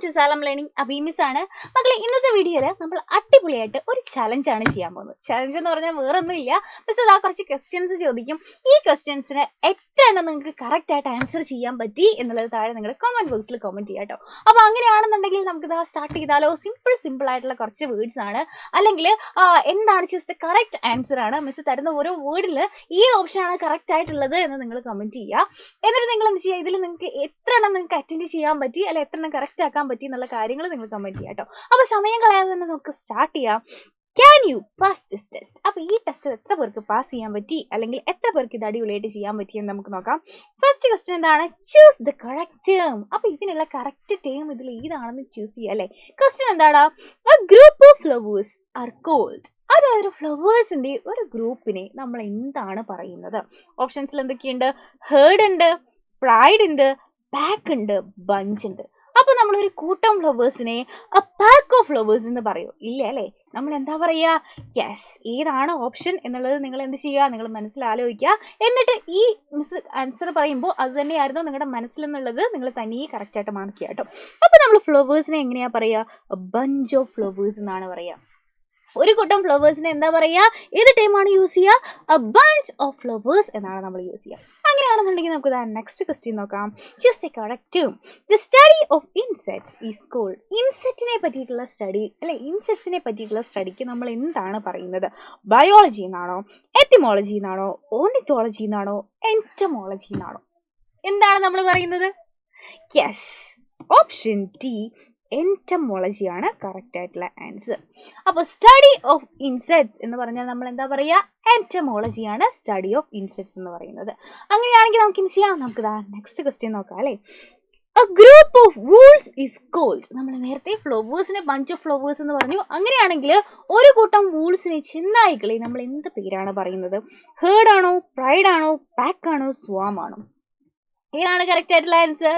To സാലം learning. അബീമിസ് ആണ് മക്കളെ. ഇന്നത്തെ വീഡിയോയിൽ നമ്മൾ അടിപൊളിയായിട്ട് ഒരു ചലഞ്ചാണ് ചെയ്യാൻ പോകുന്നത്. ചലഞ്ച് എന്ന് പറഞ്ഞാൽ വേറൊന്നുമില്ല, മിസ് അതാ കുറച്ച് ക്വസ്റ്റ്യൻസ് ചോദിക്കും. ഈ ക്വസ്റ്റ്യൻസിന് എത്ര എണ്ണം നിങ്ങൾക്ക് കറക്റ്റ് ആയിട്ട് ആൻസർ ചെയ്യാൻ പറ്റി എന്നുള്ളത് താഴെ നിങ്ങൾ കമന്റ് ബോക്സിൽ കമന്റ് ചെയ്യാം കേട്ടോ. അപ്പോൾ അങ്ങനെയാണെന്നുണ്ടെങ്കിൽ നമുക്ക് ഇതാ സ്റ്റാർട്ട് ചെയ്താലോ. സിമ്പിൾ ആയിട്ടുള്ള കുറച്ച് വേർഡ്സ് ആണ്, അല്ലെങ്കിൽ എന്താണ് ജസ്റ്റ് കറക്റ്റ് ആൻസർ ആണ്. മിസ് തരുന്ന ഓരോ വേർഡിൽ ഈ ഓപ്ഷനാണ് കറക്റ്റ് ആയിട്ടുള്ളത് എന്ന് നിങ്ങൾ കമന്റ് ചെയ്യുക. എന്നിട്ട് നിങ്ങൾ എന്ത് ചെയ്യുക, ഇതിൽ നിങ്ങൾക്ക് എത്ര എണ്ണം നിങ്ങൾക്ക് അറ്റൻഡ് ചെയ്യാൻ പറ്റി, അല്ലെ എത്ര എണ്ണം കറക്റ്റ് ആക്കാൻ പറ്റി എന്നുള്ള കാര്യങ്ങൾ നിങ്ങൾ കമന്റ് ചെയ്യാം കേട്ടോ. അപ്പൊ സമയം കളയാതെ തന്നെ നമുക്ക് സ്റ്റാർട്ട് ചെയ്യാം. Can you pass this test? അപ്പൊ ഈ ടെസ്റ്റ് എത്ര പേർക്ക് പാസ് ചെയ്യാൻ പറ്റി, അല്ലെങ്കിൽ എത്ര പേർക്ക് ഇത് അടിപൊളിയായിട്ട് ചെയ്യാൻ പറ്റി എന്ന് നമുക്ക് നോക്കാം. ഫസ്റ്റ് ക്വസ്റ്റ്യൻ എന്താണ്? Choose the correct term. അപ്പൊ ഇതിനുള്ള കറക്റ്റ് ടേം ഇതിൽ ഏതാണെന്ന് ചൂസ് ചെയ്യുക അല്ലെ. ക്വസ്റ്റ്യൻ എന്താണ്? A group of flowers are called. അതായത് ഫ്ലവേഴ്സിന്റെ ഒരു ഗ്രൂപ്പിനെ നമ്മൾ എന്താണ് പറയുന്നത്? ഓപ്ഷൻസിൽ എന്തൊക്കെയുണ്ട്? ഹേർഡ് ഉണ്ട്, പ്രൈഡ് ഉണ്ട്, പാക്ക് ഉണ്ട്, ബഞ്ച് ഉണ്ട്. അപ്പൊ നമ്മളൊരു കൂട്ടം ഫ്ലവേഴ്സിനെ എ പാക്ക് ഓഫ് ഫ്ലവേഴ്സ് എന്ന് പറയൂ? ഇല്ല അല്ലേ. നമ്മൾ എന്താ പറയാ? യെസ്, ഏതാണ് ഓപ്ഷൻ എന്നുള്ളത് നിങ്ങൾ എന്ത് ചെയ്യുക, നിങ്ങൾ മനസ്സിലാലോചിക്കുക. എന്നിട്ട് ഈ മിസ് ആൻസർ പറയുമ്പോൾ അത് തന്നെയായിരുന്നു നിങ്ങളുടെ മനസ്സിലെന്നുള്ളത് നിങ്ങൾ തനിയെ കറക്റ്റ് ആയിട്ട് മാർക്ക് ചെയ്യുക കേട്ടോ. അപ്പൊ നമ്മൾ ഫ്ലവേഴ്സിനെ എങ്ങനെയാ പറയാ? ബഞ്ച് ഓഫ് ഫ്ലവേഴ്സ് എന്നാണ് പറയാ. ഒരു കൂട്ടം ഫ്ലവേഴ്സിനെ എന്താ പറയുക? ഏത് ടൈമാണ് യൂസ് ചെയ്യുക? എ ബഞ്ച് ഓഫ് ഫ്ലവേഴ്സ് എന്നാണ് നമ്മൾ യൂസ് ചെയ്യുക. അങ്ങനെയാണെന്നുണ്ടെങ്കിൽ നമുക്ക് നെക്സ്റ്റ് ക്വസ്റ്റ്യൻ നോക്കാം. Just a correct term. The study of insects is called. ഇൻസെക്റ്റിനെ പറ്റിയിട്ടുള്ള സ്റ്റഡി അല്ലെ, ഇൻസെക്ട്സിനെ പറ്റിയിട്ടുള്ള സ്റ്റഡിക്ക് നമ്മൾ എന്താണ് പറയുന്നത്? ബയോളജി എന്നാണോ, എത്തിമോളജി എന്നാണോ, ഓർണിത്തോളജി എന്നാണോ, എൻറ്റമോളജി എന്നാണോ? എന്താണ് നമ്മൾ പറയുന്നത്? യെസ്, ഓപ്ഷൻ ഡി, എൻറ്റമോളജിയാണ് കറക്റ്റ് ആയിട്ടുള്ള ആൻസർ. അപ്പോൾ സ്റ്റഡി ഓഫ് ഇൻസെക്ട്സ് എന്ന് പറഞ്ഞാൽ നമ്മൾ എന്താ പറയുക? എൻറ്റമോളജിയാണ് സ്റ്റഡി ഓഫ് ഇൻസെക്ട്സ് എന്ന് പറയുന്നത്. അങ്ങനെയാണെങ്കിൽ നമുക്ക് എന്ത് ചെയ്യാം? നമുക്ക് നെക്സ്റ്റ് ക്വസ്റ്റ്യൻ നോക്കാം അല്ലേ. A group of wools is called. നമ്മൾ നേരത്തെ ഫ്ലവേഴ്സിനെ ബഞ്ച് ഓഫ് ഫ്ലവേഴ്സ് എന്ന് പറഞ്ഞു. അങ്ങനെയാണെങ്കിൽ ഒരു കൂട്ടം വൂൾസിനെ, ചെന്നായ്ക്കളെ, നമ്മൾ എന്ത് പേരാണ് പറയുന്നത്? ഹേർഡ് ആണോ, പ്രൈഡ് ആണോ, പാക്ക് ആണോ, സ്വാം ആണോ? ഏതാണ് കറക്റ്റ് ആയിട്ടുള്ള ആൻസർ?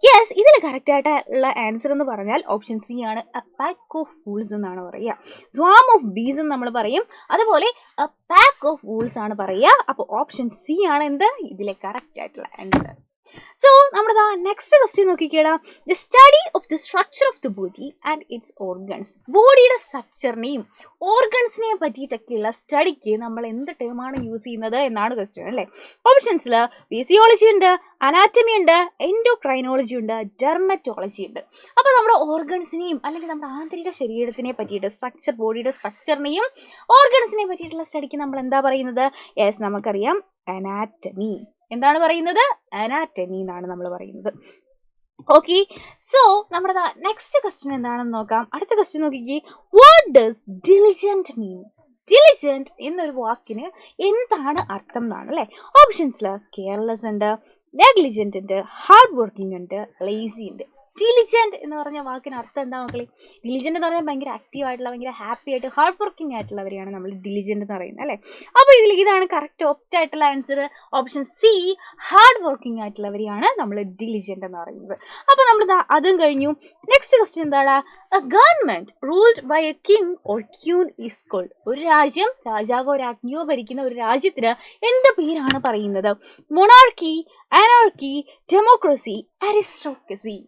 യെസ്, ഇതിൽ കറക്റ്റ് ആയിട്ടുള്ള ആൻസർ എന്ന് പറഞ്ഞാൽ ഓപ്ഷൻ സി ആണ്. എ പാക്ക് ഓഫ് വൂൾസ് എന്നാണ് പറയുക. സ്വാം ഓഫ് ബീസ് എന്ന് നമ്മൾ പറയും, അതുപോലെ എ പാക്ക് ഓഫ് വൂൾസ് ആണ് പറയുക. അപ്പോൾ ഓപ്ഷൻ സി ആണ് എന്ത് ഇതിലെ കറക്റ്റ് ആയിട്ടുള്ള ആൻസർ. സോ നമ്മുടെ നെക്സ്റ്റ് ക്വസ്റ്റ്യൻ നോക്കിക്കേടാ. The study of the structure of the body and its organs. ബോഡിയുടെ സ്ട്രക്ചറിനെയും ഓർഗൻസിനെയും പറ്റിയിട്ടൊക്കെയുള്ള സ്റ്റഡിക്ക് നമ്മൾ എന്ത് ടേമാണ് യൂസ് ചെയ്യുന്നത് എന്നാണ് ക്വസ്റ്റ്യൻ അല്ലേ. ഓപ്ഷൻസിൽ ഫിസിയോളജി ഉണ്ട്, അനാറ്റമി ഉണ്ട്, എൻഡോക്രൈനോളജി ഉണ്ട്, ഡെർമറ്റോളജി ഉണ്ട്. അപ്പോൾ നമ്മുടെ ഓർഗൻസിനെയും അല്ലെങ്കിൽ നമ്മുടെ ആന്തരിക ശരീരത്തിനെ പറ്റിയിട്ട് സ്ട്രക്ചർ, ബോഡിയുടെ സ്ട്രക്ചറിനെയും ഓർഗൻസിനെയും പറ്റിയിട്ടുള്ള സ്റ്റഡിക്ക് നമ്മൾ എന്താ പറയുന്നത്? യെസ്, നമുക്കറിയാം, അനാറ്റമി. എന്താണ് പറയുന്നത്? അനാറ്റമി എന്നാണ് നമ്മൾ പറയുന്നത്. ഓക്കെ, സോ നമ്മുടെ നെക്സ്റ്റ് ക്വസ്റ്റ്യൻ എന്താണെന്ന് നോക്കാം. അടുത്ത ക്വസ്റ്റ്യൻ നോക്കിക്കേ. What does diligent mean? Diligent എന്നൊരു വാക്കിന് എന്താണ് അർത്ഥം എന്നാണ് അല്ലേ. ഓപ്ഷൻസിൽ കെയർലെസ് ഉണ്ട്, നെഗ്ലിജന്റ് ഉണ്ട്, ഹാർഡ് വർക്കിംഗ് ഉണ്ട്, ലേസി ഉണ്ട്. ഡിലിജന്റ് എന്ന് പറഞ്ഞ വാക്കിന് അർത്ഥം എന്താ മക്കളെ? ഡിലിജന്റ് എന്ന് പറഞ്ഞാൽ ഭയങ്കര ആക്റ്റീവ് ആയിട്ടുള്ള, ഭയങ്കര ഹാപ്പി ആയിട്ട്, ഹാർഡ് വർക്കിംഗ് ആയിട്ടുള്ളവരെയാണ് നമ്മൾ ഡിലിജന്റ് എന്ന് പറയുന്നത് അല്ലേ. അപ്പോൾ ഇതാണ് കറക്റ്റ് ഓപ്റ്റ് ആയിട്ടുള്ള answer. Option C, hard working ആയിട്ടുള്ളവരെയാണ് നമ്മൾ ഡിലിജന്റ് എന്ന് പറയുന്നത്. അപ്പോൾ നമ്മൾ അതും കഴിഞ്ഞു. നെക്സ്റ്റ് ക്വസ്റ്റ്യൻ എന്താണ്? A government ruled by a king or queen is called. ഒരു രാജ്യം രാജാവോ രാജ്ഞിയോ ഭരിക്കുന്ന ഒരു രാജ്യത്തിന് എന്ത് പേരാണ് പറയുന്നത്? Monarchy, anarchy, democracy, aristocracy.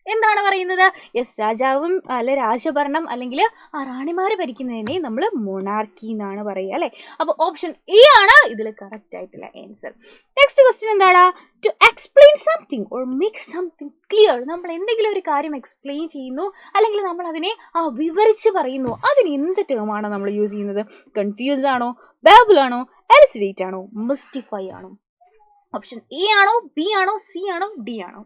എന്താണ് പറയുന്നത്? യെസ്, രാജാവും അല്ലെ രാജഭരണം അല്ലെങ്കിൽ ആ റാണിമാര് ഭരിക്കുന്നതിനെ നമ്മൾ മൊണാർക്കി എന്നാണ് പറയുക അല്ലെ. അപ്പോൾ ഓപ്ഷൻ എ ആണ് ഇതിൽ കറക്റ്റ് ആയിട്ടുള്ള ആൻസർ. നെക്സ്റ്റ് ക്വസ്റ്റ്യൻ എന്താണ്? To explain something or make something clear. നമ്മൾ എന്തെങ്കിലും ഒരു കാര്യം എക്സ്പ്ലെയിൻ ചെയ്യുന്നു, അല്ലെങ്കിൽ നമ്മൾ അതിനെ വിവരിച്ച് പറയുന്നു, അതിന് എന്ത് ടേമാണ് നമ്മൾ യൂസ് ചെയ്യുന്നത്? കൺഫ്യൂസ് ആണോ, ബാബിൾ ആണോ, എലിസിഡേറ്റ് ആണോ, മിസ്റ്റിഫൈ ആണോ? ഓപ്ഷൻ എ ആണോ, ബി ആണോ, സി ആണോ, ഡി ആണോ?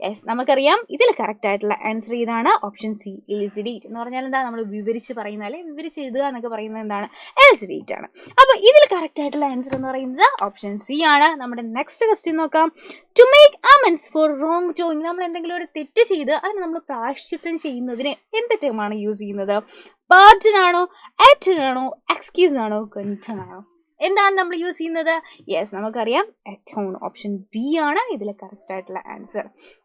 യെസ്, നമുക്കറിയാം ഇതിൽ കറക്റ്റ് ആയിട്ടുള്ള ആൻസർ ഇതാണ്. ഓപ്ഷൻ സി, എലിസിഡേറ്റ് എന്ന് പറഞ്ഞാൽ എന്താ? നമ്മൾ വിവരിച്ച് പറയുന്ന, അല്ലെ വിവരിച്ച് എഴുതുക എന്നൊക്കെ പറയുന്നത് എന്താണ്? എലിസിഡേറ്റ് ആണ്. അപ്പോൾ ഇതിൽ കറക്റ്റ് ആയിട്ടുള്ള ആൻസർ എന്ന് പറയുന്നത് ഓപ്ഷൻ സി ആണ്. നമ്മുടെ നെക്സ്റ്റ് ക്വസ്റ്റ്യൻ നോക്കാം. To make amends for wrongdoing. നമ്മൾ എന്തെങ്കിലും ഒരു തെറ്റ് ചെയ്ത് അതിന് നമ്മൾ പ്രായശ്ചിത്തം ചെയ്യുന്നതിന് എന്ത് ടേമാണ് യൂസ് ചെയ്യുന്നത്? പാർഡൻ ആണോ, ആറ്റൻ ആണോ, എക്സ്ക്യൂസ് ആണോ, കൺഫെഷൻ ആണോ? എന്താണ് നമ്മൾ യൂസ് ചെയ്യുന്നത്? യെസ്, നമുക്കറിയാം അറ്റോൺ. ഓപ്ഷൻ ബി ആണ് ഇതിൽ കറക്റ്റ് ആയിട്ടുള്ള ആൻസർ.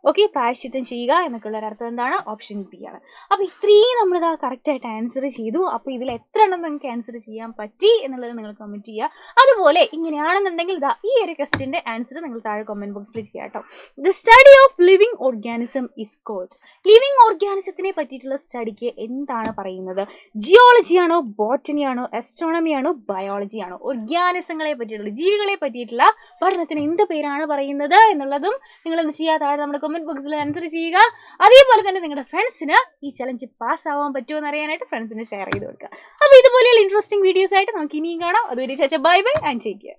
ഓക്കെ, പ്രായശ്ചിത്തം ചെയ്യുക എന്നൊക്കെയുള്ള അർത്ഥം എന്താണ്? ഓപ്ഷൻ ബി ആണ്. അപ്പോൾ ഇത്രയും നമ്മളിതാ കറക്റ്റായിട്ട് ആൻസർ ചെയ്തു. അപ്പോൾ ഇതിൽ എത്ര എണ്ണം നിങ്ങൾക്ക് ആൻസർ ചെയ്യാൻ പറ്റി എന്നുള്ളത് നിങ്ങൾ കമൻറ്റ് ചെയ്യുക. അതുപോലെ ഇങ്ങനെയാണെന്നുണ്ടെങ്കിൽ ഇതാ ഈ ഒരു ക്വസ്റ്റ്യൻ്റെ ആൻസർ നിങ്ങൾ താഴെ കമൻറ്റ് ബോക്സിൽ ചെയ്യാം കേട്ടോ. The study of living organism is called. Living ഓർഗാനിസത്തിനെ പറ്റിയിട്ടുള്ള സ്റ്റഡിക്ക് എന്താണ് പറയുന്നത്? ജിയോളജി ആണോ, ബോട്ടണി ആണോ, ആസ്ട്രോണമി ആണോ, ബയോളജി ആണോ? ഓർഗാനിസങ്ങളെ പറ്റിയിട്ടുള്ള, ജീവികളെ പറ്റിയിട്ടുള്ള പഠനത്തിന് എന്ത് പേരാണ് പറയുന്നത് എന്നുള്ളതും നിങ്ങൾ എന്ത് ചെയ്യുക? താഴെ നമ്മുടെ കമൻറ്റ് ബോക്സിൽ ആൻസർ ചെയ്യുക. അതേപോലെ തന്നെ നിങ്ങളുടെ ഫ്രണ്ട്സിന് ഈ ചലഞ്ച് പാസ് ആവാൻ പറ്റുമോ എന്ന് അറിയാനായിട്ട് ഫ്രണ്ട്സിന് ഷെയർ ചെയ്ത് കൊടുക്കുക. അപ്പോൾ ഇതുപോലെയുള്ള ഇൻട്രസ്റ്റിംഗ് വീഡിയോസ് ആയിട്ട് നമുക്ക് ഇനിയും കാണാം. അതുവരെ bye bye and take care.